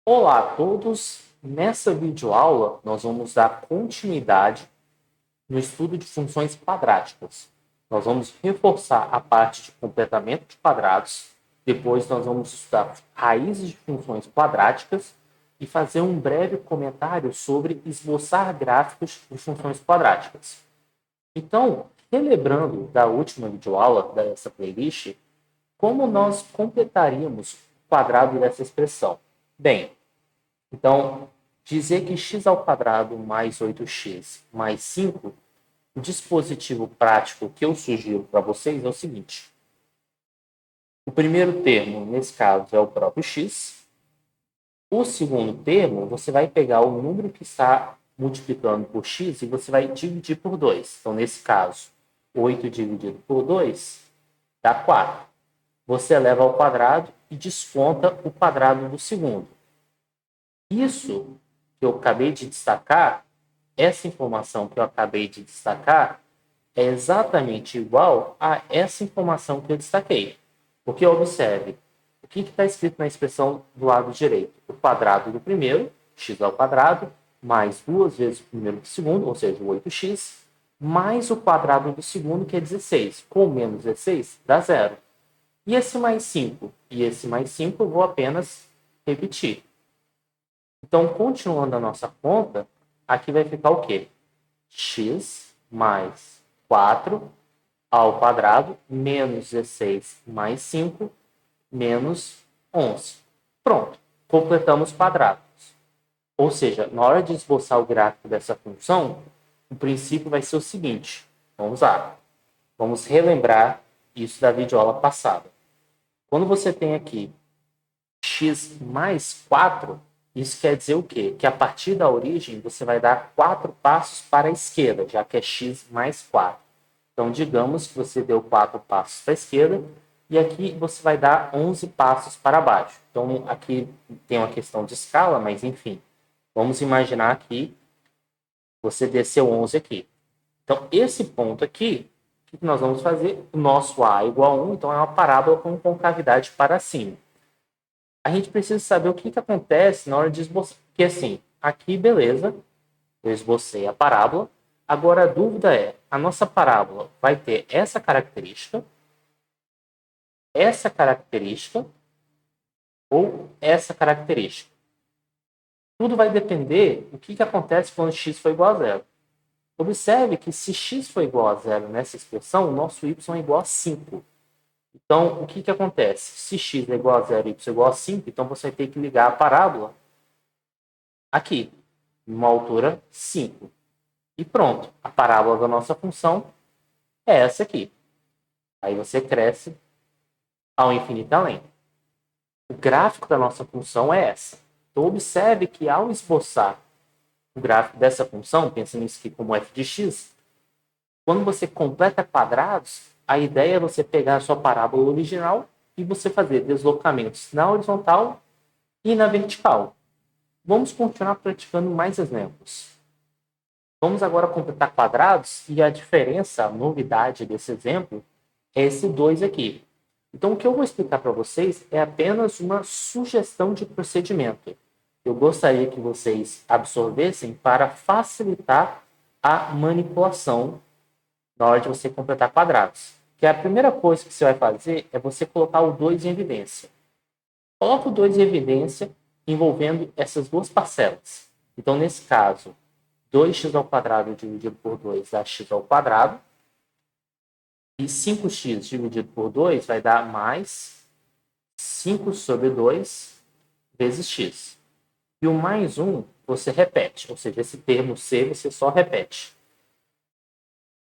Olá a todos! Nessa videoaula, nós vamos dar continuidade no estudo de funções quadráticas. Nós vamos reforçar a parte de completamento de quadrados, depois nós vamos estudar raízes de funções quadráticas e fazer um breve comentário sobre esboçar gráficos de funções quadráticas. Então, relembrando da última videoaula dessa playlist, como nós completaríamos o quadrado dessa expressão? Bem, então, dizer que x ao quadrado mais 8x mais 5, o dispositivo prático que eu sugiro para vocês é o seguinte. O primeiro termo, nesse caso, é o próprio x. O segundo termo, você vai pegar o número que está multiplicando por x e você vai dividir por 2. Então, nesse caso, 8 dividido por 2 dá 4. Você eleva ao quadrado e desconta o quadrado do segundo. Isso que eu acabei de destacar, essa informação que eu acabei de destacar, é exatamente igual a essa informação que eu destaquei. Porque observe, o que está escrito na expressão do lado direito? O quadrado do primeiro, x ao quadrado, mais 2 vezes o primeiro do segundo, ou seja, 8x, mais o quadrado do segundo, que é 16. Com menos 16, dá zero. E esse mais 5? E esse mais 5 eu vou apenas repetir. Então, continuando a nossa conta, aqui vai ficar o quê? X mais 4 ao quadrado menos 16 mais 5 menos 11. Pronto, completamos quadrados. Ou seja, na hora de esboçar o gráfico dessa função, o princípio vai ser o seguinte. Vamos lá. Vamos relembrar isso da videoaula passada. Quando você tem aqui x mais 4, isso quer dizer o quê? Que a partir da origem você vai dar 4 passos para a esquerda, já que é x mais 4. Então, digamos que você deu 4 passos para a esquerda e aqui você vai dar 11 passos para baixo. Então, aqui tem uma questão de escala, mas enfim. Vamos imaginar que você desceu 11 aqui. Então, esse ponto aqui, o que nós vamos fazer? O nosso A é igual a 1, então é uma parábola com concavidade para cima. A gente precisa saber o que acontece na hora de esboçar. Porque assim, aqui beleza, eu esbocei a parábola. Agora a dúvida é, a nossa parábola vai ter essa característica ou essa característica? Tudo vai depender do que acontece quando x for igual a zero. Observe que se x for igual a zero nessa expressão, o nosso y é igual a 5. Então, o que acontece? Se x é igual a zero e y é igual a 5, então você vai ter que ligar a parábola aqui, numa altura 5. E pronto, a parábola da nossa função é essa aqui. Aí você cresce ao infinito além. O gráfico da nossa função é essa. Então, observe que ao esboçar o gráfico dessa função, pensando nisso aqui como f de x, quando você completa quadrados, a ideia é você pegar a sua parábola original e você fazer deslocamentos na horizontal e na vertical. Vamos continuar praticando mais exemplos. Vamos agora completar quadrados e a diferença, a novidade desse exemplo é esse 2 aqui. Então, o que eu vou explicar para vocês é apenas uma sugestão de procedimento. Eu gostaria que vocês absorvessem para facilitar a manipulação na hora de você completar quadrados. Que a primeira coisa que você vai fazer é você colocar o 2 em evidência. Coloca o 2 em evidência envolvendo essas duas parcelas. Então, nesse caso, 2x ao quadrado dividido por 2 dá x ao quadrado. E 5x dividido por 2 vai dar mais 5 sobre 2 vezes x. E o mais 1 você repete, ou seja, esse termo c você só repete.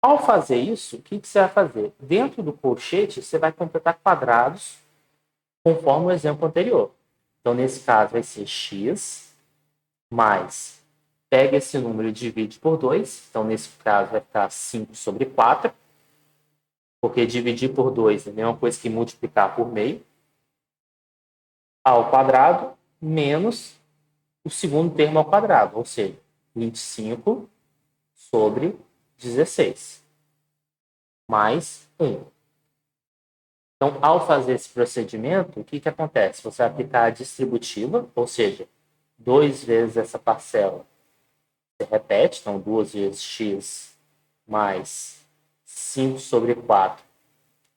Ao fazer isso, o que você vai fazer? Dentro do colchete, você vai completar quadrados conforme o exemplo anterior. Então, nesse caso, vai ser x mais, pega esse número e divide por 2. Então, nesse caso, vai ficar 5 sobre 4. Porque dividir por 2 é a mesma coisa que multiplicar por meio. Ao quadrado menos o segundo termo ao quadrado, ou seja, 25 sobre 16, mais 1. Então, ao fazer esse procedimento, o que acontece? Você vai aplicar a distributiva, ou seja, 2 vezes essa parcela. Você repete, então 2 vezes x mais 5 sobre 4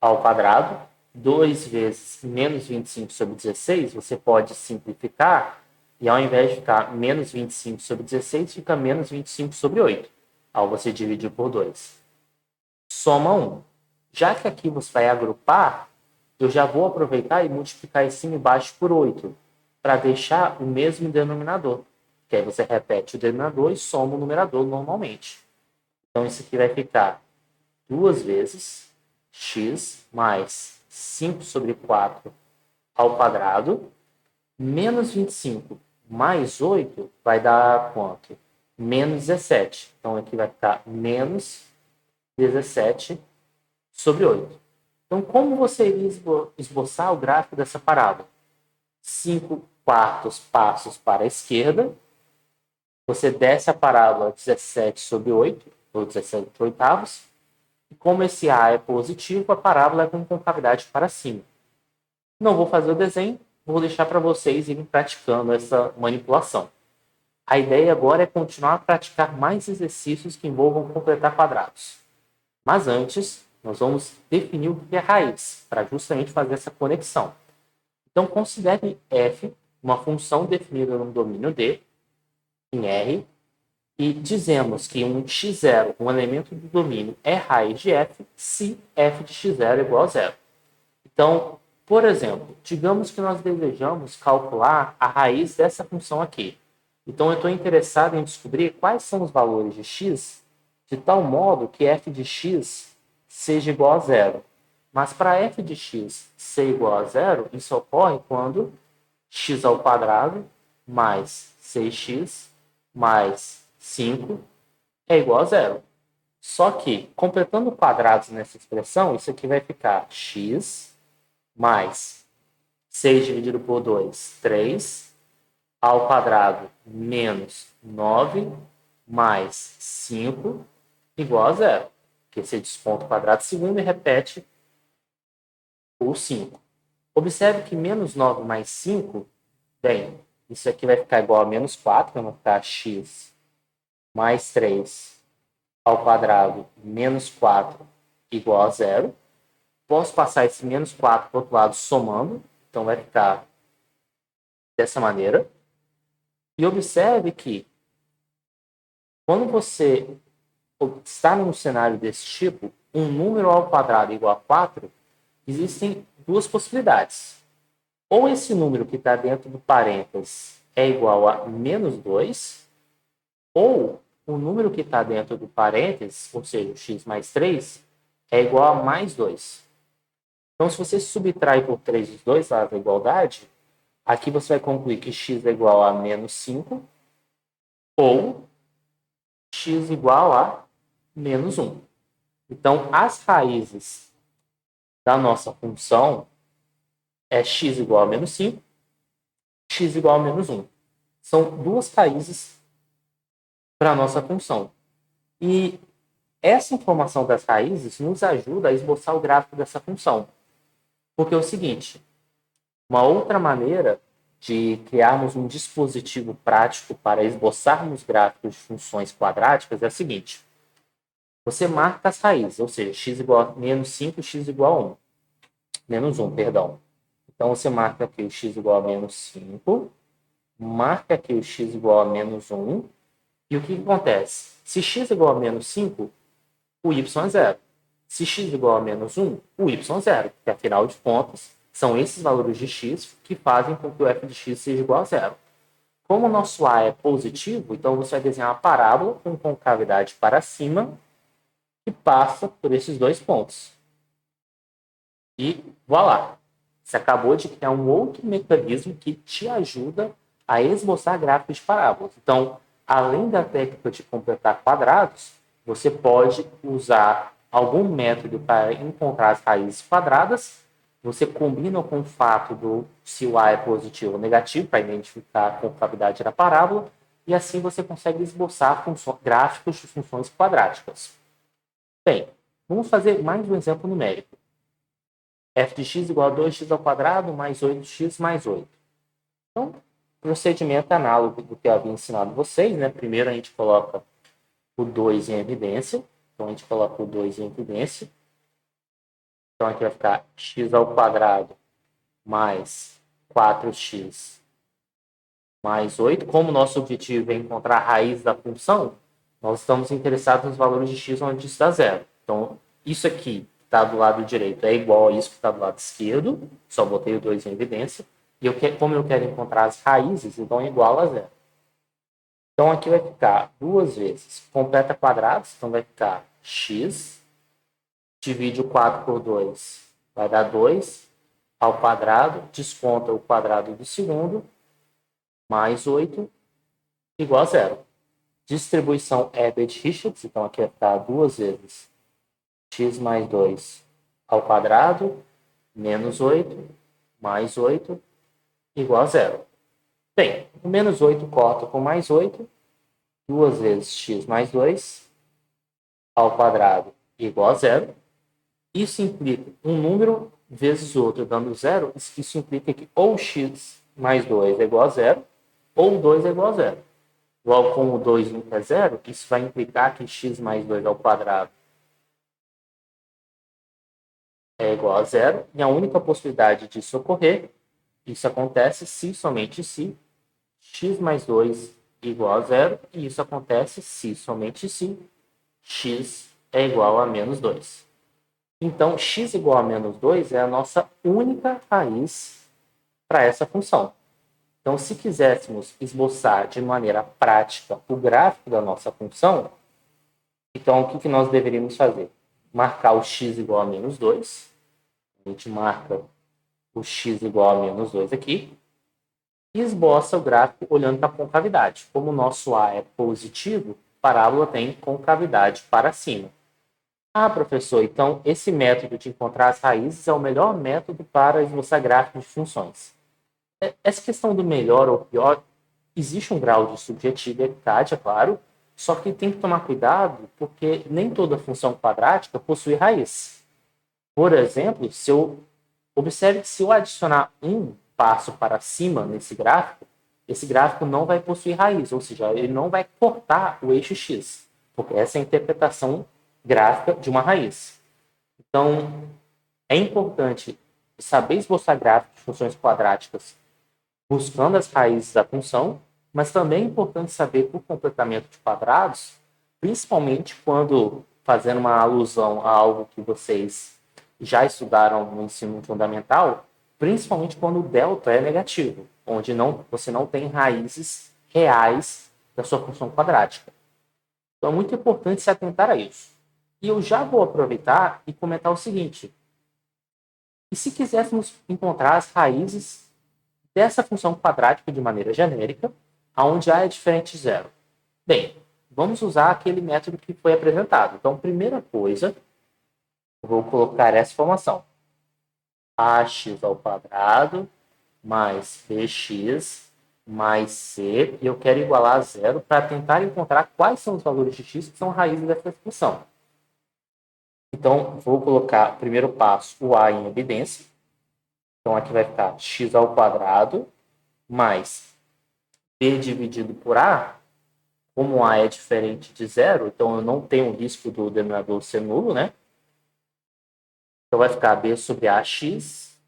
ao quadrado. 2 vezes menos 25 sobre 16, você pode simplificar e ao invés de ficar menos 25 sobre 16, fica menos 25 sobre 8, ao você dividir por 2. Soma 1. Já que aqui você vai agrupar, eu já vou aproveitar e multiplicar em cima e embaixo por 8, para deixar o mesmo denominador. Que aí você repete o denominador e soma o numerador normalmente. Então, isso aqui vai ficar 2 vezes x mais 5 sobre 4 ao quadrado, menos 25 mais 8 vai dar quanto? Menos 17. Então, aqui vai ficar menos 17 sobre 8. Então, como você iria esboçar o gráfico dessa parábola? 5 quartos passos para a esquerda, você desce a parábola 17 sobre 8, ou 17 oitavos, e como esse A é positivo, a parábola é com concavidade para cima. Não vou fazer o desenho, vou deixar para vocês irem praticando essa manipulação. A ideia agora é continuar a praticar mais exercícios que envolvam completar quadrados. Mas antes, nós vamos definir o que é raiz, para justamente fazer essa conexão. Então, considere f uma função definida no domínio D, em R, e dizemos que um x0, um elemento do domínio, é raiz de f se f de x0 é igual a zero. Então, por exemplo, digamos que nós desejamos calcular a raiz dessa função aqui. Então, eu estou interessado em descobrir quais são os valores de x, de tal modo que f de x seja igual a zero. Mas para f de x ser igual a zero, isso ocorre quando x ao quadrado mais 6x mais 5 é igual a zero. Só que, completando quadrados nessa expressão, isso aqui vai ficar x mais 6 dividido por 2, 3, ao quadrado menos 9 mais 5 igual a zero. Porque você desconta o quadrado segundo e repete o 5. Observe que menos 9 mais 5, bem, isso aqui vai ficar igual a menos 4, então vai ficar x mais 3 ao quadrado menos 4 igual a zero. Posso passar esse menos 4 para o outro lado somando, então vai ficar dessa maneira. E observe que quando você está num cenário desse tipo, um número ao quadrado igual a 4, existem duas possibilidades. Ou esse número que está dentro do parênteses é igual a menos 2, ou o número que está dentro do parênteses, ou seja, o x mais 3, é igual a mais 2. Então, se você subtrai por 3 os dois lados da igualdade, aqui você vai concluir que x é igual a menos 5 ou x igual a menos 1. Então, as raízes da nossa função é x igual a menos 5, x igual a menos 1. São duas raízes para a nossa função. E essa informação das raízes nos ajuda a esboçar o gráfico dessa função. Porque é o seguinte, uma outra maneira de criarmos um dispositivo prático para esboçarmos gráficos de funções quadráticas é a seguinte. Você marca as raízes, ou seja, x igual a menos 5, x igual a 1. Menos 1, perdão. Então, você marca aqui o x igual a menos 5, marca aqui o x igual a menos 1, e o que acontece? Se x igual a menos 5, o y é zero. Se x igual a menos 1, o y é zero, porque afinal de contas, são esses valores de x que fazem com que o f de x seja igual a zero. Como o nosso a é positivo, então você vai desenhar uma parábola com concavidade para cima que passa por esses dois pontos. E voilá! Você acabou de criar um outro mecanismo que te ajuda a esboçar gráficos de parábolas. Então, além da técnica de completar quadrados, você pode usar algum método para encontrar as raízes quadradas. Você combina com o fato do se o A é positivo ou negativo para identificar a concavidade da parábola. E assim você consegue esboçar gráficos de funções quadráticas. Bem, vamos fazer mais um exemplo numérico. F de x igual a 2x ao quadrado mais 8x mais 8. Então, procedimento análogo do que eu havia ensinado vocês, né? Primeiro a gente coloca o 2 em evidência. Então, a gente coloca o 2 em evidência. Então, aqui vai ficar x ao quadrado mais 4x mais 8. Como nosso objetivo é encontrar a raiz da função, nós estamos interessados nos valores de x onde isso dá zero. Então, isso aqui que está do lado direito é igual a isso que está do lado esquerdo. Só botei o 2 em evidência. E como eu quero encontrar as raízes, então é igual a zero. Então, aqui vai ficar 2 vezes completa quadrados. Então, vai ficar x, divide o 4 por 2, vai dar 2 ao quadrado, desconta o quadrado do segundo, mais 8, igual a zero. Distribuição Herbert-Richards, então aqui vai ficar 2 vezes x mais 2 ao quadrado, menos 8, mais 8, igual a zero. Bem, o menos 8 corta com mais 8, 2 vezes x mais 2 ao quadrado igual a zero. Isso implica um número vezes outro dando zero. Isso implica que ou x mais 2 é igual a zero, ou 2 é igual a zero. Logo, como o 2 nunca é zero, isso vai implicar que x mais 2 ao quadrado é igual a zero. E a única possibilidade disso ocorrer, isso acontece se somente se x mais 2 igual a zero. E isso acontece se somente se x é igual a menos 2. Então, x igual a menos 2 é a nossa única raiz para essa função. Então, se quiséssemos esboçar de maneira prática o gráfico da nossa função, então o que nós deveríamos fazer? Marcar o x igual a menos 2. A gente marca o x igual a menos 2 aqui. E esboça o gráfico olhando para a concavidade. Como o nosso A é positivo, a parábola tem concavidade para cima. Ah, professor, então esse método de encontrar as raízes é o melhor método para esboçar gráficos de funções. Essa questão do melhor ou pior, existe um grau de subjetividade, é claro, só que tem que tomar cuidado, porque nem toda função quadrática possui raiz. Por exemplo, observe que se eu adicionar um passo para cima nesse gráfico, esse gráfico não vai possuir raiz, ou seja, ele não vai cortar o eixo x, porque essa é a interpretação gráfica de uma raiz. Então, é importante saber esboçar gráficos de funções quadráticas buscando as raízes da função, mas também é importante saber o completamento de quadrados, principalmente quando fazendo uma alusão a algo que vocês já estudaram no ensino fundamental, principalmente quando o delta é negativo, onde você não tem raízes reais da sua função quadrática. Então é muito importante se atentar a isso. E eu já vou aproveitar e comentar o seguinte: e se quiséssemos encontrar as raízes dessa função quadrática de maneira genérica, onde A é diferente de zero? Bem, vamos usar aquele método que foi apresentado. Então, primeira coisa, eu vou colocar essa formação. Ax ao quadrado mais bx mais c, e eu quero igualar a zero para tentar encontrar quais são os valores de x que são raízes dessa função. Então, vou colocar, primeiro passo, o a em evidência. Então, aqui vai ficar x ao quadrado mais b dividido por a. Como a é diferente de zero, então eu não tenho o risco do denominador ser nulo, né? Então vai ficar b sobre ax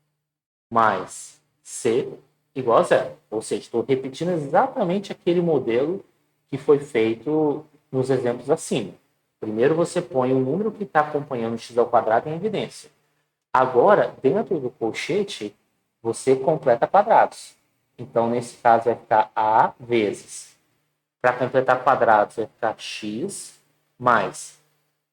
mais c igual a zero. Ou seja, estou repetindo exatamente aquele modelo que foi feito nos exemplos acima. Primeiro você põe o número que está acompanhando o x ao quadrado em evidência. Agora, dentro do colchete, você completa quadrados. Então, nesse caso, vai ficar a vezes. Para completar quadrados, vai ficar x mais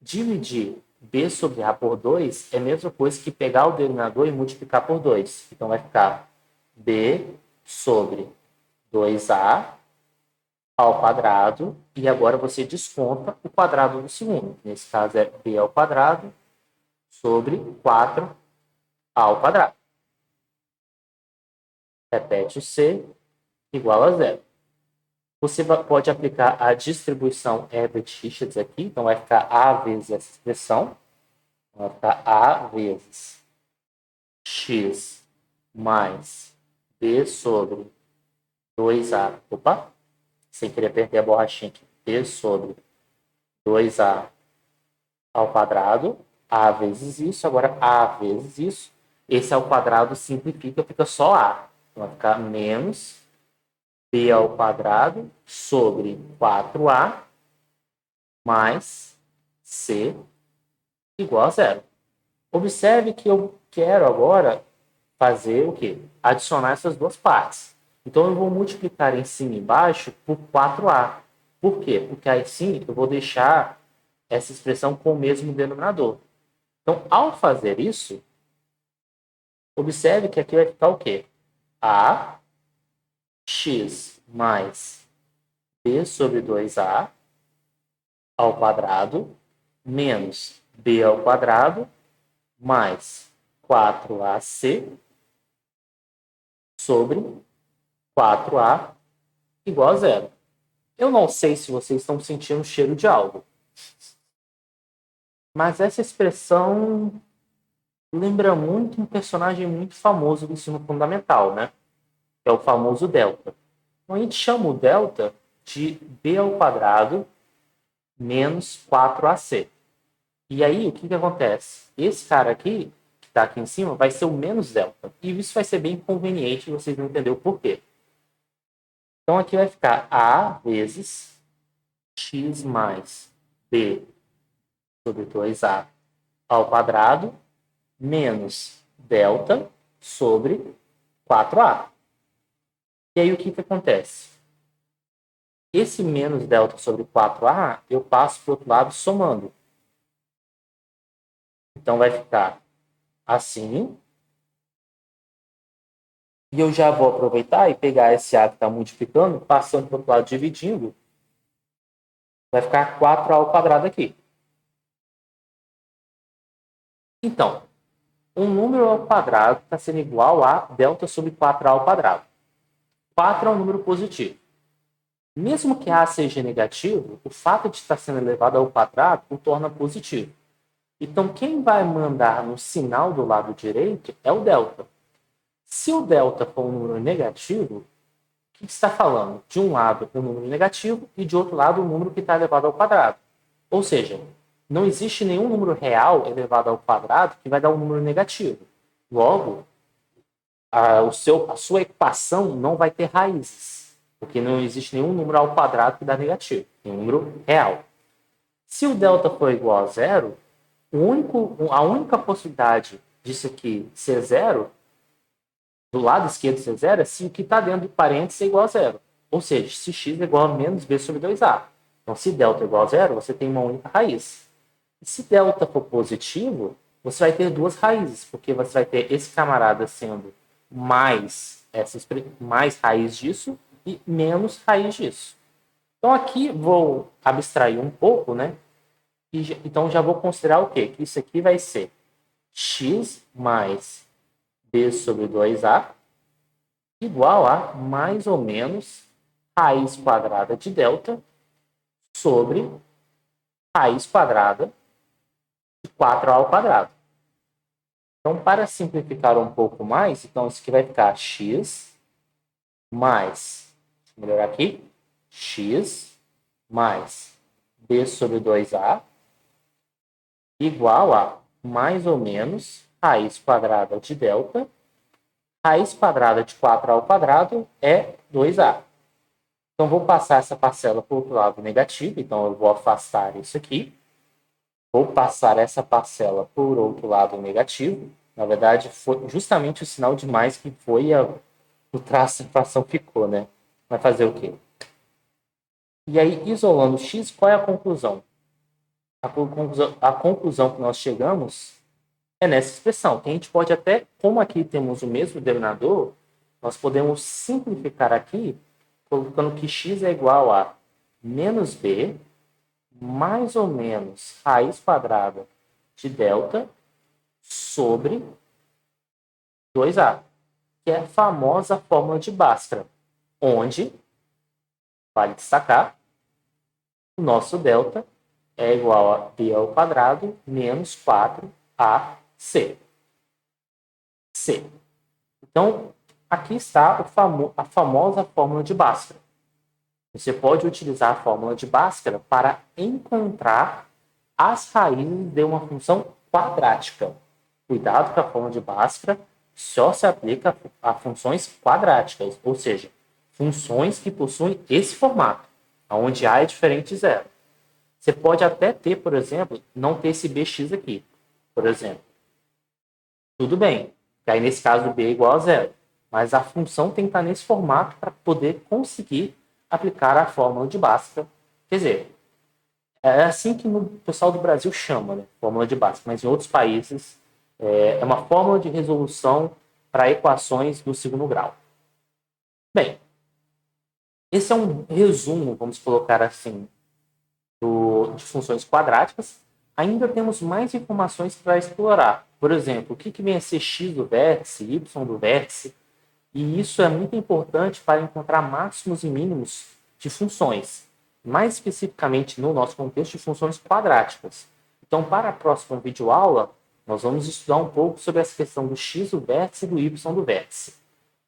dividir b sobre a por 2 é a mesma coisa que pegar o denominador e multiplicar por 2. Então, vai ficar b sobre 2a ao quadrado. E agora você desconta o quadrado do segundo. Nesse caso, é b ao quadrado sobre 4 ao quadrado. Repete o c igual a zero. Você pode aplicar a distribuição Herbert-Richards aqui. Então, vai ficar a vezes essa expressão. Vai ficar a vezes x mais b sobre 2A, opa, sem querer perder a borrachinha aqui, B sobre 2A ao quadrado, A vezes isso, agora A vezes isso. Esse ao quadrado simplifica, fica só A. Então, vai ficar menos B ao quadrado sobre 4A mais C igual a zero. Observe que eu quero agora fazer o quê? Adicionar essas duas partes. Então, eu vou multiplicar em cima e embaixo por 4A. Por quê? Porque aí sim eu vou deixar essa expressão com o mesmo denominador. Então, ao fazer isso, observe que aqui vai ficar o quê? A x mais b sobre 2a ao quadrado menos b ao quadrado mais 4ac sobre 4a igual a zero. Eu não sei se vocês estão sentindo o cheiro de algo, mas essa expressão lembra muito um personagem muito famoso do ensino fundamental, né? É o famoso delta. Então, a gente chama o delta de b ao quadrado menos 4ac. E aí, o que acontece? Esse cara aqui, que está aqui em cima, vai ser o menos delta. E isso vai ser bem conveniente, vocês vão entender o porquê. Então, aqui vai ficar a vezes x mais b sobre 2a ao quadrado menos delta sobre 4a. E aí, o que acontece? Esse menos delta sobre 4a, eu passo para o outro lado somando. Então, vai ficar assim. E eu já vou aproveitar e pegar esse A que está multiplicando, passando para o outro lado, dividindo. Vai ficar 4A ao quadrado aqui. Então, um número ao quadrado está sendo igual a delta sobre 4A ao quadrado. 4 é um número positivo. Mesmo que A seja negativo, o fato de estar sendo elevado ao quadrado o torna positivo. Então, quem vai mandar no sinal do lado direito é o delta. Se o delta for um número negativo, o que está falando? De um lado, um número negativo e de outro lado, um número que está elevado ao quadrado. Ou seja, não existe nenhum número real elevado ao quadrado que vai dar um número negativo. Logo, a sua equação não vai ter raízes, porque não existe nenhum número ao quadrado que dá negativo, tem um número real. Se o delta for igual a zero, a única possibilidade disso aqui ser zero, do lado esquerdo ser zero, é se o que está dentro do parênteses é igual a zero. Ou seja, se x é igual a menos b sobre 2a. Então, se delta é igual a zero, você tem uma única raiz. E se delta for positivo, você vai ter duas raízes, porque você vai ter esse camarada sendo mais raiz disso e menos raiz disso. Então, aqui vou abstrair um pouco, né? Então, já vou considerar o quê? Que isso aqui vai ser x mais b sobre 2a igual a mais ou menos raiz quadrada de delta sobre raiz quadrada de 4a ao quadrado. Então, para simplificar um pouco mais, então isso aqui vai ficar x mais, vou melhorar aqui, x mais b sobre 2a igual a mais ou menos raiz quadrada de delta. Raiz quadrada de 4a ao quadrado é 2a. Então, vou passar essa parcela para o outro lado negativo. Então, eu vou afastar isso aqui. Vou passar essa parcela por outro lado negativo. Na verdade, foi justamente o sinal de mais que foi o traço da equação ficou, né? Vai fazer o quê? E aí, isolando x, qual é a conclusão? A conclusão que nós chegamos é nessa expressão, que a gente pode até, como aqui temos o mesmo denominador, nós podemos simplificar aqui, colocando que x é igual a menos b, mais ou menos raiz quadrada de delta, sobre 2a, que é a famosa fórmula de Bhaskara, onde, vale destacar, o nosso delta é igual a b ao quadrado menos 4ac. C. Então, aqui está a famosa fórmula de Bhaskara. Você pode utilizar a fórmula de Bhaskara para encontrar as raízes de uma função quadrática. Cuidado com a fórmula de Bhaskara, só se aplica a funções quadráticas, ou seja, funções que possuem esse formato, onde A é diferente de zero. Você pode até ter, por exemplo, não ter esse bx aqui, por exemplo. Tudo bem, que aí nesse caso b é igual a zero, mas a função tem que estar nesse formato para poder conseguir aplicar a fórmula de Bhaskara. Quer dizer, é assim que o pessoal do Brasil chama, né? Fórmula de Bhaskara, mas em outros países é uma fórmula de resolução para equações do segundo grau. Bem, esse é um resumo, vamos colocar assim, de funções quadráticas. Ainda temos mais informações para explorar. Por exemplo, o que vem a ser x do vértice, y do vértice, e isso é muito importante para encontrar máximos e mínimos de funções, mais especificamente no nosso contexto de funções quadráticas. Então, para a próxima videoaula, nós vamos estudar um pouco sobre essa questão do x do vértice e do y do vértice.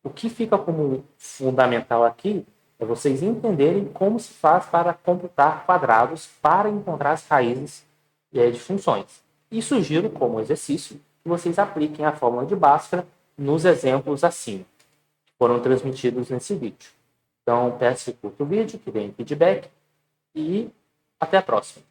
O que fica como fundamental aqui é vocês entenderem como se faz para computar quadrados para encontrar as raízes de funções. E sugiro como exercício que vocês apliquem a fórmula de Bhaskara nos exemplos acima foram transmitidos nesse vídeo. Então, peço que curta o vídeo, que deem feedback e até a próxima.